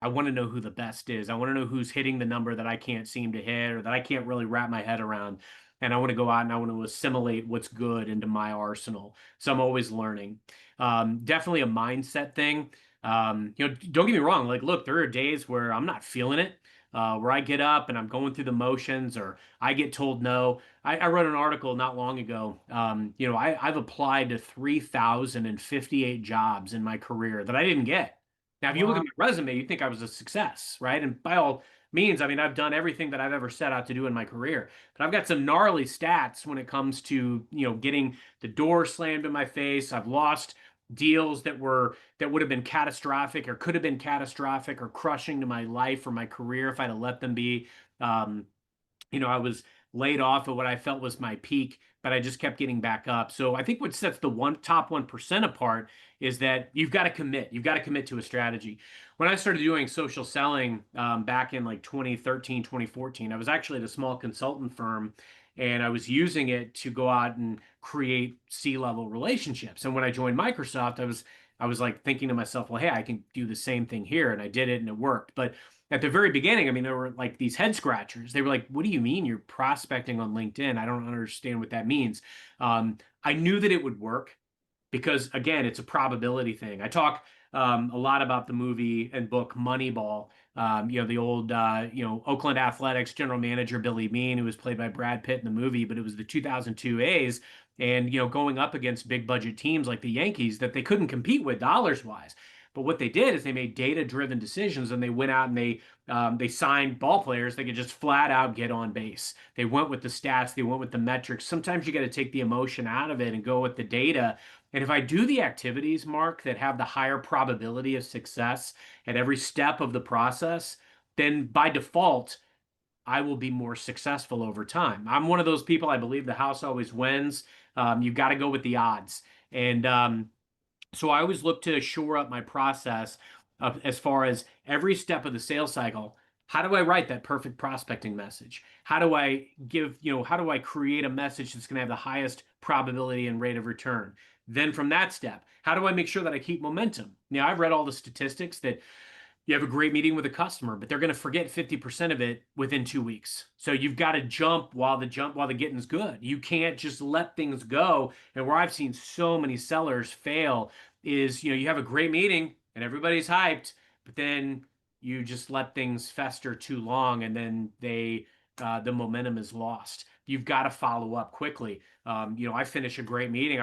I want to know who the best is. I want to know who's hitting the number that I can't seem to hit or that I can't really wrap my head around. And I want to go out and I want to assimilate what's good into my arsenal. So I'm always learning. Definitely a mindset thing. Don't get me wrong. Like, look, there are days where I'm not feeling it, where I get up and I'm going through the motions or I get told no. I wrote an article not long ago. I've applied to 3,058 jobs in my career that I didn't get. Now, if you look at Wow. my resume, you'd think I was a success, right? And by all means, I mean, I've done everything that I've ever set out to do in my career. But I've got some gnarly stats when it comes to, getting the door slammed in my face. I've lost deals that would have been catastrophic or could have been catastrophic or crushing to my life or my career if I'd have let them be. Um, I was laid off at what I felt was my peak, but I just kept getting back up. So I think what sets the top 1% apart is that you've got to commit. You've got to commit to a strategy. When I started doing social selling back in like 2013, 2014, I was actually at a small consultant firm and I was using it to go out and create C-level relationships. And when I joined Microsoft, I was like thinking to myself, well, hey, I can do the same thing here. And I did it and it worked. But at the very beginning, I mean, there were like these head scratchers. They were like, "What do you mean you're prospecting on LinkedIn? I don't understand what that means." I knew that it would work because, again, it's a probability thing. I talk a lot about the movie and book Moneyball. The old, Oakland Athletics general manager Billy Beane, who was played by Brad Pitt in the movie, but it was the 2002 A's, and going up against big budget teams like the Yankees that they couldn't compete with dollars wise. But what they did is they made data-driven decisions, and they went out and they signed ball players that could just flat out get on base. They went with the stats, they went with the metrics. Sometimes you got to take the emotion out of it and go with the data. And if I do the activities, Mark, that have the higher probability of success at every step of the process, then by default, I will be more successful over time. I'm one of those people, I believe the house always wins. You've got to go with the odds. And so I always look to shore up my process as far as every step of the sales cycle. How do I write that perfect prospecting message? How do I create a message that's going to have the highest probability and rate of return? Then from that step, how do I make sure that I keep momentum? Now, I've read all the statistics that you have a great meeting with a customer, but they're going to forget 50% of it within 2 weeks. So you've got to jump while the getting's good. You can't just let things go. And where I've seen so many sellers fail is, you have a great meeting and everybody's hyped, but then you just let things fester too long and then the momentum is lost. You've got to follow up quickly. I finish a great meeting.